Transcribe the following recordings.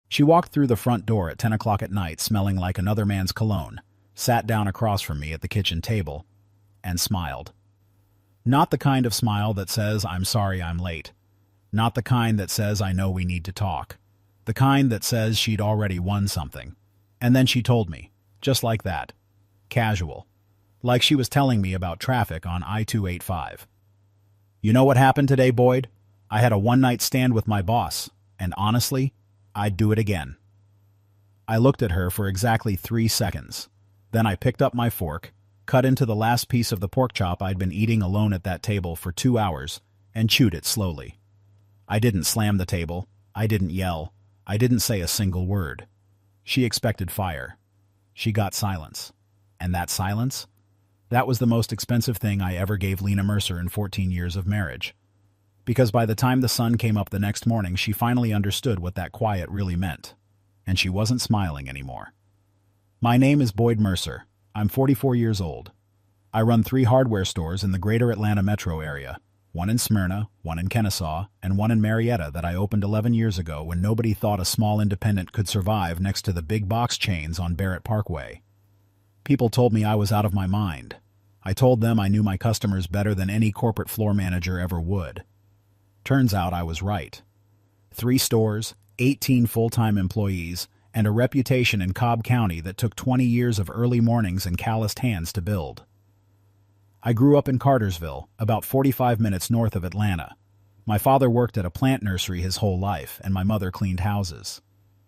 She walked through the front door at 10 o'clock at night smelling like another man's cologne, sat down across from me at the kitchen table, and smiled. Not the kind of smile that says, "I'm sorry I'm late." Not the kind that says, "I know we need to talk." The kind that says she'd already won something. And then she told me, just like that. Casual. Like she was telling me about traffic on I-285. "You know what happened today, Boyd? I had a one-night stand with my boss, and honestly, I'd do it again." I looked at her for exactly 3 seconds. Then I picked up my fork, cut into the last piece of the pork chop I'd been eating alone at that table for 2 hours, and chewed it slowly. I didn't slam the table. I didn't yell. I didn't say a single word. She expected fire. She got silence. And that silence? That was the most expensive thing I ever gave Lena Mercer in 14 years of marriage. Because by the time the sun came up the next morning, she finally understood what that quiet really meant. And she wasn't smiling anymore. My name is Boyd Mercer. I'm 44 years old. I run 3 hardware stores in the greater Atlanta metro area, one in Smyrna, one in Kennesaw, and one in Marietta that I opened 11 years ago when nobody thought a small independent could survive next to the big box chains on Barrett Parkway. People told me I was out of my mind. I told them I knew my customers better than any corporate floor manager ever would. Turns out I was right. 3 stores, 18 full-time employees, and a reputation in Cobb County that took 20 years of early mornings and calloused hands to build. I grew up in Cartersville, about 45 minutes north of Atlanta. My father worked at a plant nursery his whole life, and my mother cleaned houses.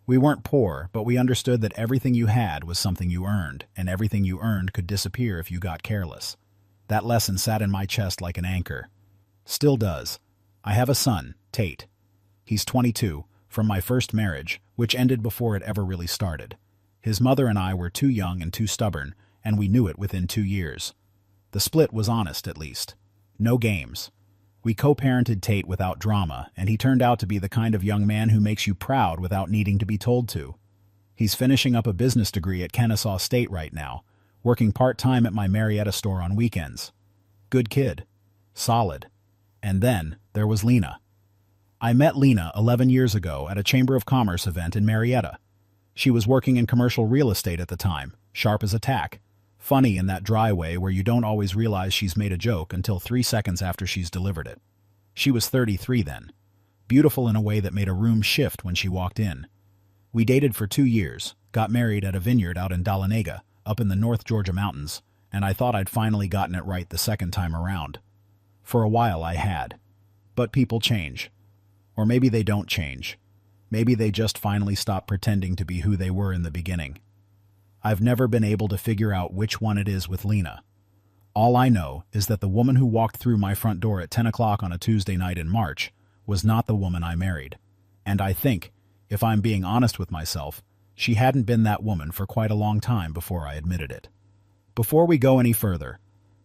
We weren't poor, but we understood that everything you had was something you earned, and everything you earned could disappear if you got careless. That lesson sat in my chest like an anchor. Still does. I have a son, Tate. He's 22, from my first marriage, which ended before it ever really started. His mother and I were too young and too stubborn, and we knew it within 2 years. The split was honest, at least. No games. We co-parented Tate without drama, and he turned out to be the kind of young man who makes you proud without needing to be told to. He's finishing up a business degree at Kennesaw State right now, working part-time at my Marietta store on weekends. Good kid. Solid. And then there was Lena. I met Lena 11 years ago at a Chamber of Commerce event in Marietta. She was working in commercial real estate at the time, sharp as a tack. Funny in that dry way where you don't always realize she's made a joke until 3 seconds after she's delivered it. She was 33 then. Beautiful in a way that made a room shift when she walked in. We dated for 2 years, got married at a vineyard out in Dahlonega, up in the North Georgia mountains, and I thought I'd finally gotten it right the second time around. For a while I had. But people change. Or maybe they don't change. Maybe they just finally stop pretending to be who they were in the beginning. I've never been able to figure out which one it is with Lena. All I know is that the woman who walked through my front door at 10 o'clock on a Tuesday night in March was not the woman I married. And I think, if I'm being honest with myself, she hadn't been that woman for quite a long time before I admitted it. Before we go any further,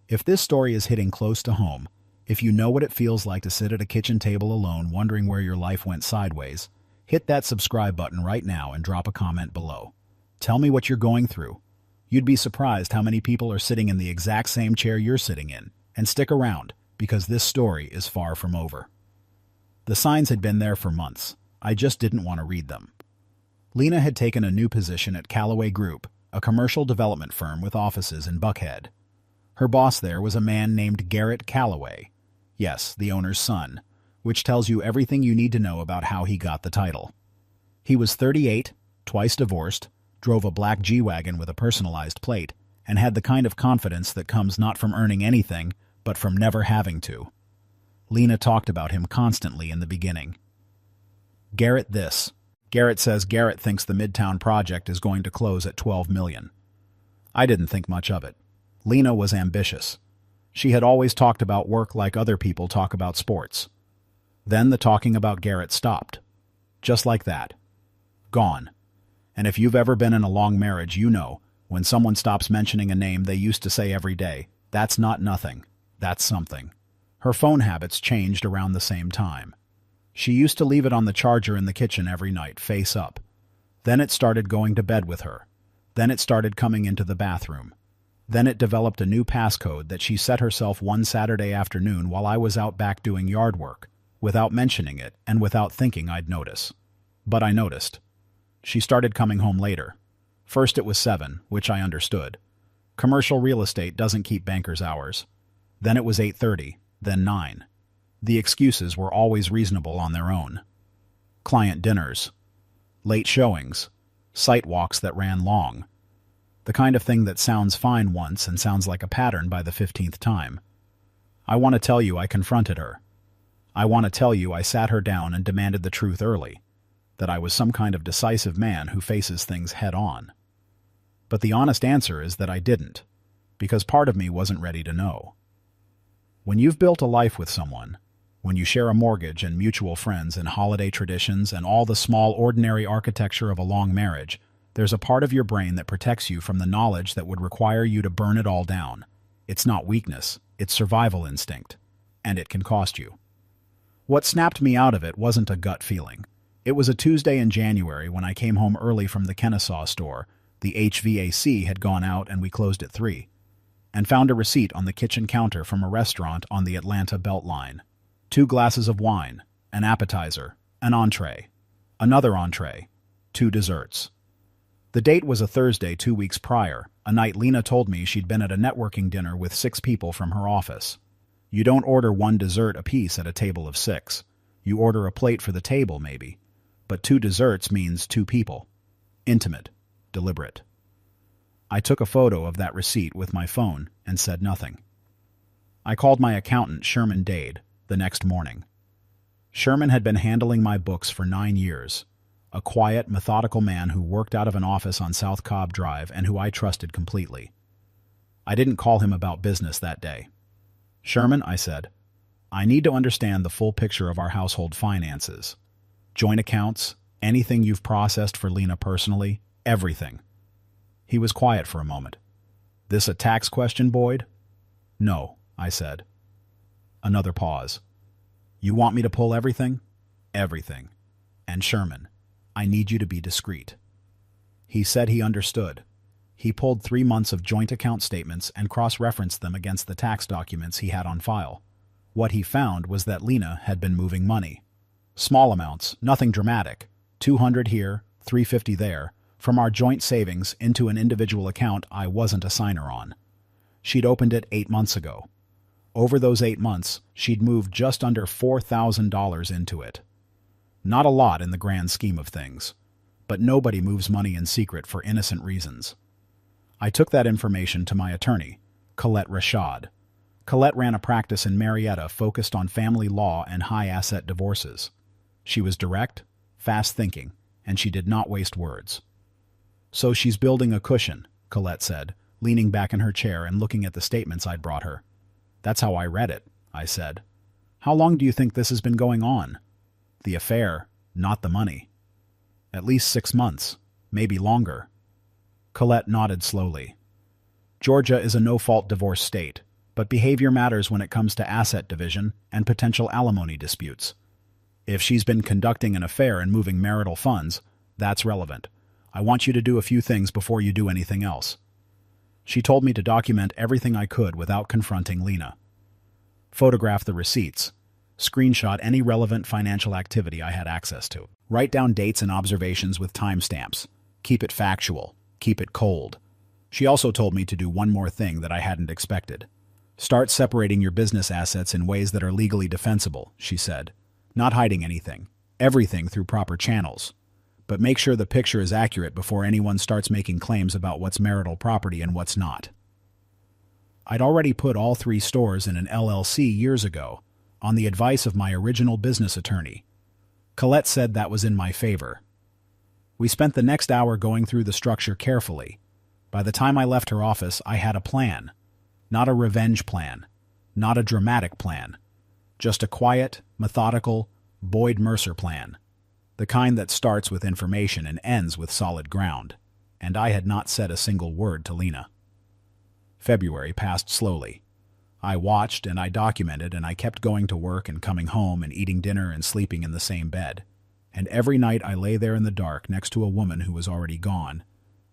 if this story is hitting close to home, if you know what it feels like to sit at a kitchen table alone wondering where your life went sideways, hit that subscribe button right now and drop a comment below. Tell me what you're going through. You'd be surprised how many people are sitting in the exact same chair you're sitting in, and stick around, because this story is far from over. The signs had been there for months. I just didn't want to read them. Lena had taken a new position at Callaway Group, a commercial development firm with offices in Buckhead. Her boss there was a man named Garrett Callaway. Yes, the owner's son, which tells you everything you need to know about how he got the title. He was 38, twice divorced, drove a black G-Wagon with a personalized plate, and had the kind of confidence that comes not from earning anything, but from never having to. Lena talked about him constantly in the beginning. Garrett this. Garrett says Garrett thinks the Midtown project is going to close at $12 million. I didn't think much of it. Lena was ambitious. She had always talked about work like other people talk about sports. Then the talking about Garrett stopped. Just like that. Gone. And if you've ever been in a long marriage, you know, when someone stops mentioning a name they used to say every day, that's not nothing, that's something. Her phone habits changed around the same time. She used to leave it on the charger in the kitchen every night, face up. Then it started going to bed with her. Then it started coming into the bathroom. Then it developed a new passcode that she set herself one Saturday afternoon while I was out back doing yard work, without mentioning it and without thinking I'd notice. But I noticed. She started coming home later. First it was 7, which I understood. Commercial real estate doesn't keep bankers' hours. Then it was 8:30, then 9. The excuses were always reasonable on their own. Client dinners, late showings, site walks that ran long. The kind of thing that sounds fine once and sounds like a pattern by the 15th time. I want to tell you I confronted her. I want to tell you I sat her down and demanded the truth early, that I was some kind of decisive man who faces things head on. But the honest answer is that I didn't, because part of me wasn't ready to know. When you've built a life with someone, when you share a mortgage and mutual friends and holiday traditions and all the small ordinary architecture of a long marriage, there's a part of your brain that protects you from the knowledge that would require you to burn it all down. It's not weakness, it's survival instinct. And it can cost you. What snapped me out of it wasn't a gut feeling. It was a Tuesday in January when I came home early from the Kennesaw store. The HVAC had gone out and we closed at 3. And found a receipt on the kitchen counter from a restaurant on the Atlanta Beltline. 2 glasses of wine, an appetizer, an entree, another entree, 2 desserts. The date was a Thursday 2 weeks prior, a night Lena told me she'd been at a networking dinner with 6 people from her office. You don't order 1 dessert apiece at a table of 6. You order a plate for the table, maybe. But 2 desserts means 2 people. Intimate, deliberate. I took a photo of that receipt with my phone and said nothing. I called my accountant, Sherman Dade, the next morning. Sherman had been handling my books for 9 years. A quiet, methodical man who worked out of an office on South Cobb Drive and who I trusted completely. I didn't call him about business that day. Sherman, I said, I need to understand the full picture of our household finances. Joint accounts, anything you've processed for Lena personally, everything. He was quiet for a moment. This a tax question, Boyd? No, I said. Another pause. You want me to pull everything? Everything. And Sherman, I need you to be discreet. He said he understood. He pulled 3 months of joint account statements and cross-referenced them against the tax documents he had on file. What he found was that Lena had been moving money. Small amounts, nothing dramatic. 200 here, 350 there, from our joint savings into an individual account I wasn't a signer on. She'd opened it 8 months ago. Over those 8 months, she'd moved just under $4,000 into it. Not a lot in the grand scheme of things, but nobody moves money in secret for innocent reasons. I took that information to my attorney, Colette Rashad. Colette ran a practice in Marietta focused on family law and high-asset divorces. She was direct, fast-thinking, and she did not waste words. So she's building a cushion, Colette said, leaning back in her chair and looking at the statements I'd brought her. That's how I read it, I said. How long do you think this has been going on? The affair, not the money. At least 6 months, maybe longer. Colette nodded slowly. Georgia is a no-fault divorce state, but behavior matters when it comes to asset division and potential alimony disputes. If she's been conducting an affair and moving marital funds, that's relevant. I want you to do a few things before you do anything else. She told me to document everything I could without confronting Lena. Photograph the receipts. Screenshot any relevant financial activity I had access to. Write down dates and observations with timestamps. Keep it factual. Keep it cold. She also told me to do one more thing that I hadn't expected. Start separating your business assets in ways that are legally defensible, she said. Not hiding anything. Everything through proper channels. But make sure the picture is accurate before anyone starts making claims about what's marital property and what's not. I'd already put all 3 stores in an LLC years ago, on the advice of my original business attorney. Colette said that was in my favor. We spent the next hour going through the structure carefully. By the time I left her office, I had a plan. Not a revenge plan. Not a dramatic plan. Just a quiet, methodical, Boyd Mercer plan. The kind that starts with information and ends with solid ground. And I had not said a single word to Lena. February passed slowly. I watched and I documented and I kept going to work and coming home and eating dinner and sleeping in the same bed. And every night I lay there in the dark next to a woman who was already gone,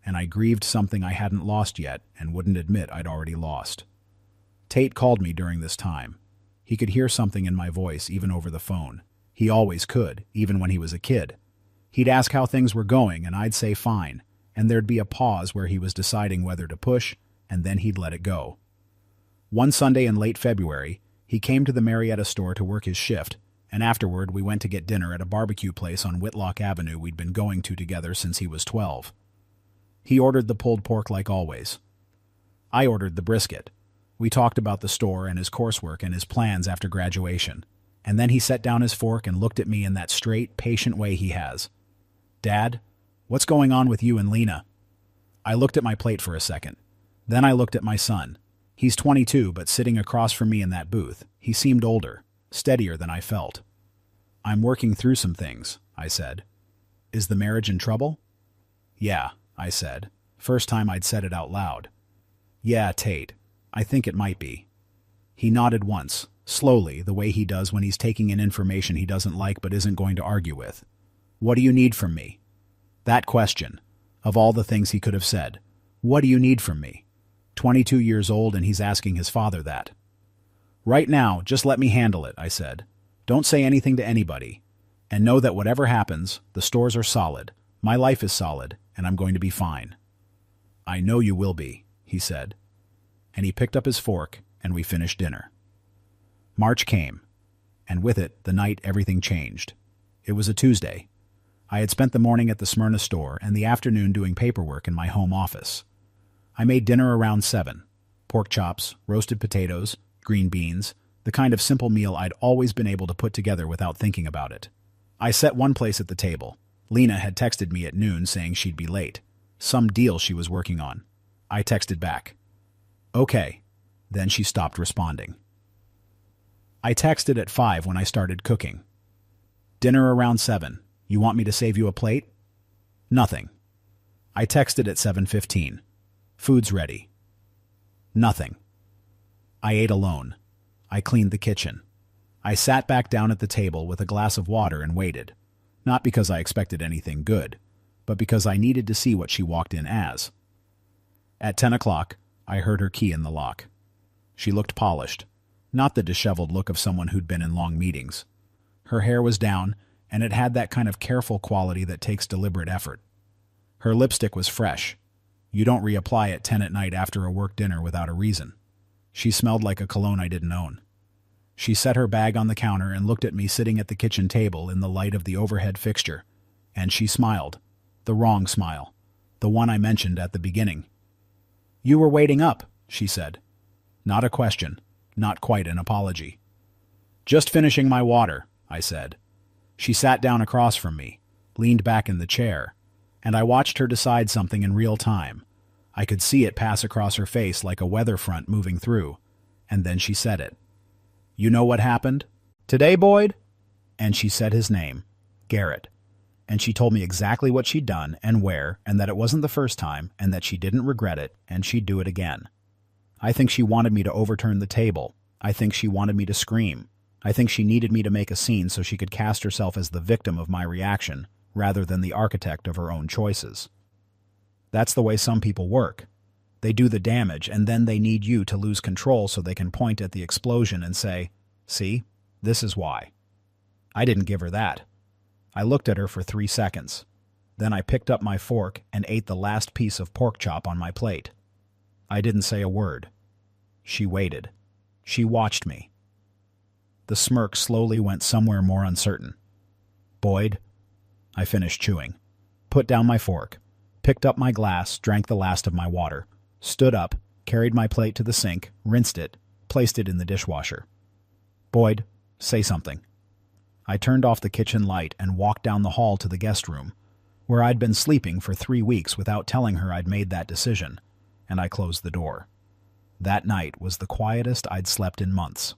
and I grieved something I hadn't lost yet and wouldn't admit I'd already lost. Tate called me during this time. He could hear something in my voice even over the phone. He always could, even when he was a kid. He'd ask how things were going, and I'd say fine, and there'd be a pause where he was deciding whether to push, and then he'd let it go. One Sunday in late February, he came to the Marietta store to work his shift, and afterward we went to get dinner at a barbecue place on Whitlock Avenue we'd been going to together since he was 12. He ordered the pulled pork like always. I ordered the brisket. We talked about the store and his coursework and his plans after graduation, and then he set down his fork and looked at me in that straight, patient way he has. "Dad, what's going on with you and Lena?" I looked at my plate for a second. Then I looked at my son. He's 22, but sitting across from me in that booth, he seemed older, steadier than I felt. "I'm working through some things," I said. "Is the marriage in trouble?" "Yeah," I said. First time I'd said it out loud. "Yeah, Tate. I think it might be." He nodded once, slowly, the way he does when he's taking in information he doesn't like but isn't going to argue with. "What do you need from me?" That question, of all the things he could have said. What do you need from me? 22 years old and he's asking his father that. "Right now, just let me handle it," I said. "Don't say anything to anybody. And know that whatever happens, the stores are solid, my life is solid, and I'm going to be fine." "I know you will be," he said. And he picked up his fork, and we finished dinner. March came, and with it, the night everything changed. It was a Tuesday. I had spent the morning at the Smyrna store and the afternoon doing paperwork in my home office. I made dinner around 7. Pork chops, roasted potatoes, green beans, the kind of simple meal I'd always been able to put together without thinking about it. I set one place at the table. Lena had texted me at noon saying she'd be late. Some deal she was working on. I texted back. "Okay." Then she stopped responding. I texted at 5 when I started cooking. "Dinner around 7. You want me to save you a plate?" Nothing. I texted at 7:15. "Food's ready." Nothing. I ate alone. I cleaned the kitchen. I sat back down at the table with a glass of water and waited. Not because I expected anything good, but because I needed to see what she walked in as. At 10 o'clock, I heard her key in the lock. She looked polished, not the disheveled look of someone who'd been in long meetings. Her hair was down, and it had that kind of careful quality that takes deliberate effort. Her lipstick was fresh. You don't reapply at 10 at night after a work dinner without a reason. She smelled like a cologne I didn't own. She set her bag on the counter and looked at me sitting at the kitchen table in the light of the overhead fixture, and she smiled. The wrong smile. The one I mentioned at the beginning. "You were waiting up," she said. Not a question, not quite an apology. "Just finishing my water," I said. She sat down across from me, leaned back in the chair, and I watched her decide something in real time. I could see it pass across her face like a weather front moving through, and then she said it. "You know what happened today, Boyd?" And she said his name, Garrett. And she told me exactly what she'd done and where, and that it wasn't the first time, and that she didn't regret it, and she'd do it again. I think she wanted me to overturn the table. I think she wanted me to scream. I think she needed me to make a scene so she could cast herself as the victim of my reaction, rather than the architect of her own choices. That's the way some people work. They do the damage, and then they need you to lose control so they can point at the explosion and say, "See, this is why." I didn't give her that. I looked at her for 3 seconds. Then I picked up my fork and ate the last piece of pork chop on my plate. I didn't say a word. She waited. She watched me. The smirk slowly went somewhere more uncertain. "Boyd." I finished chewing. Put down my fork. Picked up my glass, drank the last of my water. Stood up, carried my plate to the sink, rinsed it, placed it in the dishwasher. "Boyd, say something." I turned off the kitchen light and walked down the hall to the guest room, where I'd been sleeping for 3 weeks without telling her I'd made that decision, and I closed the door. That night was the quietest I'd slept in months.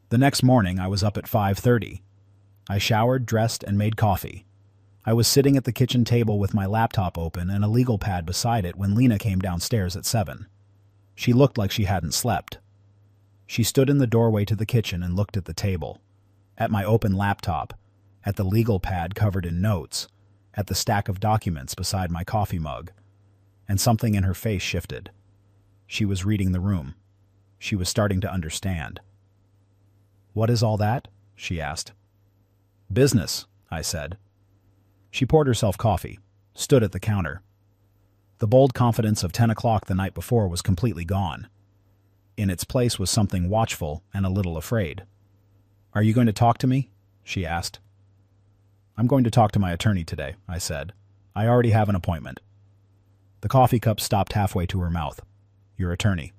The next morning I was up at 5:30. I showered, dressed, and made coffee. I was sitting at the kitchen table with my laptop open and a legal pad beside it when Lena came downstairs at 7. She looked like she hadn't slept. She stood in the doorway to the kitchen and looked at the table, at my open laptop, at the legal pad covered in notes, at the stack of documents beside my coffee mug, and something in her face shifted. She was reading the room. She was starting to understand. "What is all that?" she asked. "Business," I said. She poured herself coffee, stood at the counter. The bold confidence of 10 o'clock the night before was completely gone. In its place was something watchful and a little afraid. "Are you going to talk to me?" she asked. "I'm going to talk to my attorney today," I said. "I already have an appointment." The coffee cup stopped halfway to her mouth. "Your attorney?"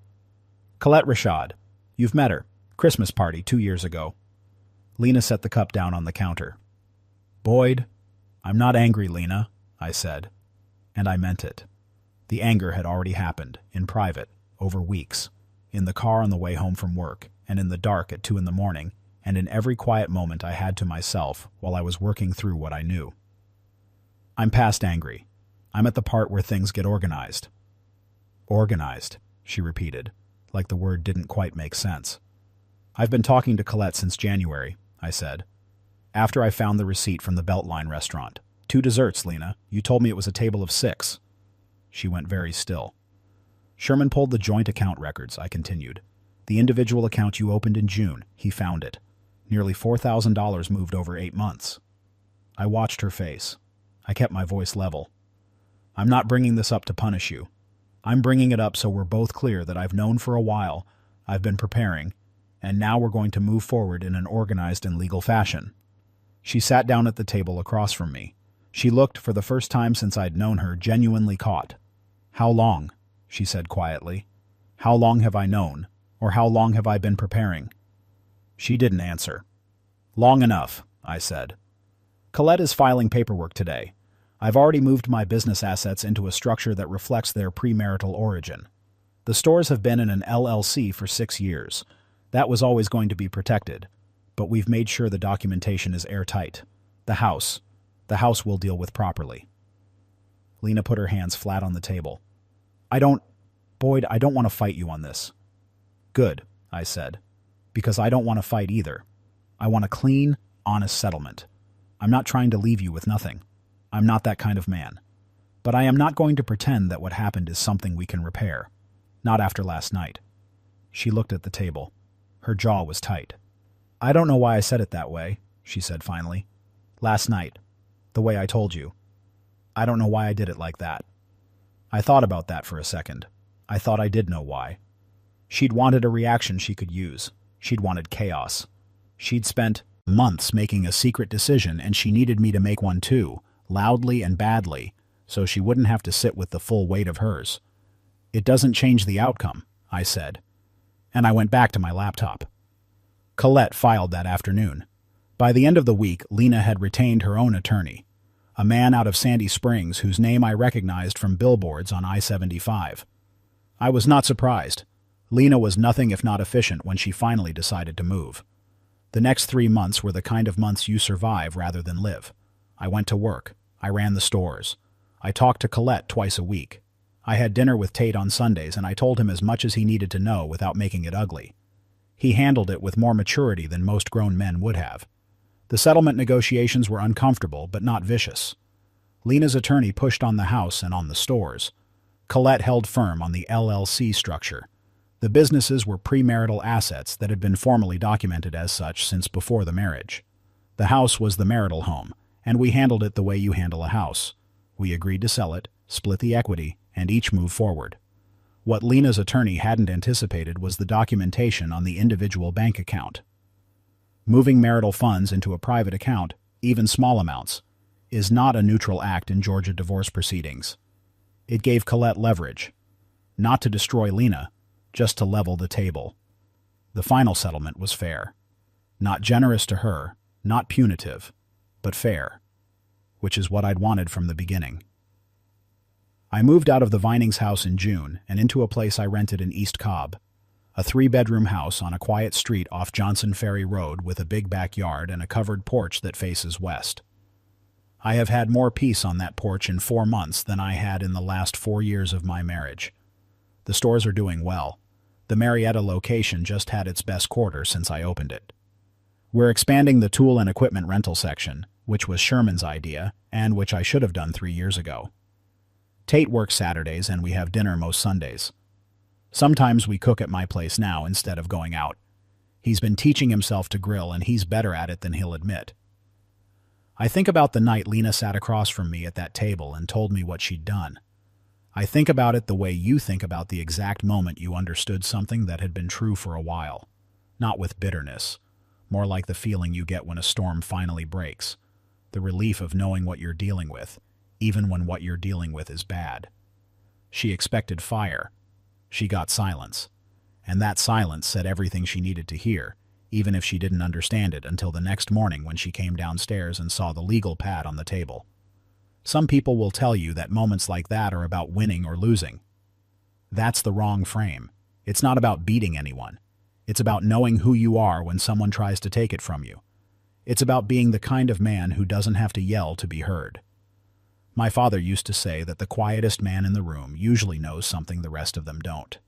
"Colette Rashad. You've met her. Christmas party 2 years ago." Lena set the cup down on the counter. "Boyd, I'm not angry, Lena," I said. And I meant it. The anger had already happened, in private, over weeks, in the car on the way home from work, and in the dark at 2 in the morning, and in every quiet moment I had to myself while I was working through what I knew. "I'm past angry. I'm at the part where things get organized." "Organized," she repeated, like the word didn't quite make sense. "I've been talking to Colette since January," I said. "After I found the receipt from the Beltline restaurant. 2 desserts, Lena. You told me it was a table of 6. She went very still. "Sherman pulled the joint account records," I continued. "The individual account you opened in June, he found it. Nearly $4,000 moved over 8 months. I watched her face. I kept my voice level. "I'm not bringing this up to punish you. I'm bringing it up so we're both clear that I've known for a while, I've been preparing, and now we're going to move forward in an organized and legal fashion." She sat down at the table across from me. She looked, for the first time since I'd known her, genuinely caught. "How long?" she said quietly. "How long have I known? Or how long have I been preparing?" She didn't answer. "Long enough," I said. "Colette is filing paperwork today. I've already moved my business assets into a structure that reflects their premarital origin. The stores have been in an LLC for 6 years. That was always going to be protected, but we've made sure the documentation is airtight. The house we'll deal with properly." Lena put her hands flat on the table. Boyd, I don't want to fight you on this." "Good," I said, "because I don't want to fight either. I want a clean, honest settlement. I'm not trying to leave you with nothing. I'm not that kind of man. But I am not going to pretend that what happened is something we can repair. Not after last night." She looked at the table. Her jaw was tight. "I don't know why I said it that way," she said finally. "Last night. The way I told you. I don't know why I did it like that." I thought about that for a second. I thought I did know why. She'd wanted a reaction she could use. She'd wanted chaos. She'd spent months making a secret decision, and she needed me to make one too, loudly and badly, so she wouldn't have to sit with the full weight of hers. "It doesn't change the outcome," I said. And I went back to my laptop. Colette filed that afternoon. By the end of the week, Lena had retained her own attorney, a man out of Sandy Springs whose name I recognized from billboards on I-75. I was not surprised. Lena was nothing if not efficient when she finally decided to move. The next 3 months were the kind of months you survive rather than live. I went to work. I ran the stores. I talked to Colette twice a week. I had dinner with Tate on Sundays, and I told him as much as he needed to know without making it ugly. He handled it with more maturity than most grown men would have. The settlement negotiations were uncomfortable, but not vicious. Lena's attorney pushed on the house and on the stores. Colette held firm on the LLC structure. The businesses were premarital assets that had been formally documented as such since before the marriage. The house was the marital home, and we handled it the way you handle a house. We agreed to sell it, split the equity, and each move forward. What Lena's attorney hadn't anticipated was the documentation on the individual bank account. Moving marital funds into a private account, even small amounts, is not a neutral act in Georgia divorce proceedings. It gave Colette leverage, not to destroy Lena, just to level the table. The final settlement was fair. Not generous to her, not punitive, but fair, which is what I'd wanted from the beginning. I moved out of the Vinings house in June and into a place I rented in East Cobb, a 3-bedroom house on a quiet street off Johnson Ferry Road with a big backyard and a covered porch that faces west. I have had more peace on that porch in 4 months than I had in the last 4 years of my marriage. The stores are doing well. The Marietta location just had its best quarter since I opened it. We're expanding the tool and equipment rental section, which was Sherman's idea and which I should have done 3 years ago. Tate works Saturdays and we have dinner most Sundays. Sometimes we cook at my place now instead of going out. He's been teaching himself to grill and he's better at it than he'll admit. I think about the night Lena sat across from me at that table and told me what she'd done. I think about it the way you think about the exact moment you understood something that had been true for a while. Not with bitterness, more like the feeling you get when a storm finally breaks. The relief of knowing what you're dealing with, even when what you're dealing with is bad. She expected fire. She got silence. And that silence said everything she needed to hear, even if she didn't understand it until the next morning when she came downstairs and saw the legal pad on the table. Some people will tell you that moments like that are about winning or losing. That's the wrong frame. It's not about beating anyone. It's about knowing who you are when someone tries to take it from you. It's about being the kind of man who doesn't have to yell to be heard. My father used to say that the quietest man in the room usually knows something the rest of them don't.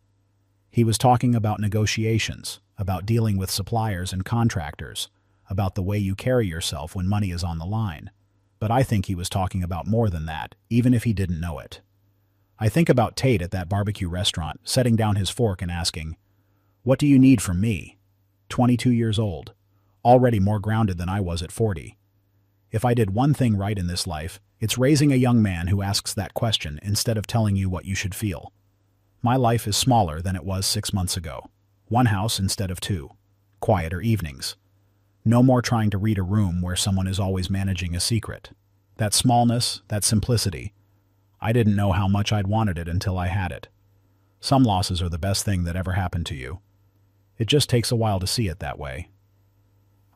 He was talking about negotiations, about dealing with suppliers and contractors, about the way you carry yourself when money is on the line. But I think he was talking about more than that, even if he didn't know it. I think about Tate at that barbecue restaurant, setting down his fork and asking, "What do you need from me?" 22 years old, already more grounded than I was at 40. If I did one thing right in this life, it's raising a young man who asks that question instead of telling you what you should feel. My life is smaller than it was 6 months ago. One house instead of two. Quieter evenings. No more trying to read a room where someone is always managing a secret. That smallness, that simplicity. I didn't know how much I'd wanted it until I had it. Some losses are the best thing that ever happened to you. It just takes a while to see it that way.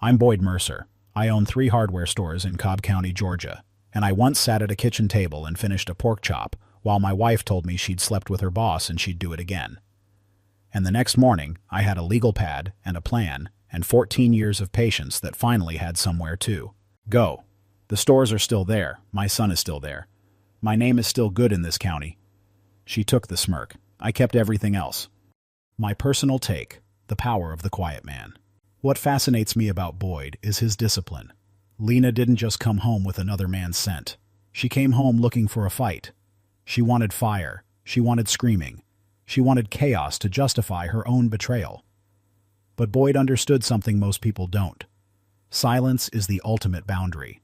I'm Boyd Mercer. I own 3 hardware stores in Cobb County, Georgia, and I once sat at a kitchen table and finished a pork chop while my wife told me she'd slept with her boss and she'd do it again. And the next morning, I had a legal pad and a plan and 14 years of patience that finally had somewhere to go. The stores are still there. My son is still there. My name is still good in this county. She took the smirk. I kept everything else. My personal take, the power of the quiet man. What fascinates me about Boyd is his discipline. Lena didn't just come home with another man's scent. She came home looking for a fight. She wanted fire. She wanted screaming. She wanted chaos to justify her own betrayal. But Boyd understood something most people don't. Silence is the ultimate boundary.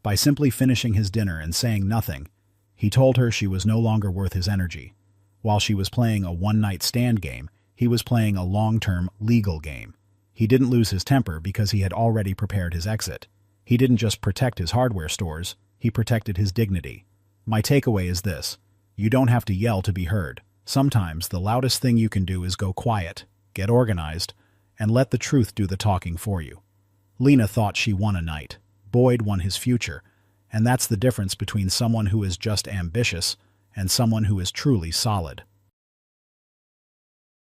By simply finishing his dinner and saying nothing, he told her she was no longer worth his energy. While she was playing a one-night stand game, he was playing a long-term legal game. He didn't lose his temper because he had already prepared his exit. He didn't just protect his hardware stores, he protected his dignity. My takeaway is this: you don't have to yell to be heard. Sometimes the loudest thing you can do is go quiet, get organized, and let the truth do the talking for you. Lena thought she won a night. Boyd won his future, and that's the difference between someone who is just ambitious and someone who is truly solid.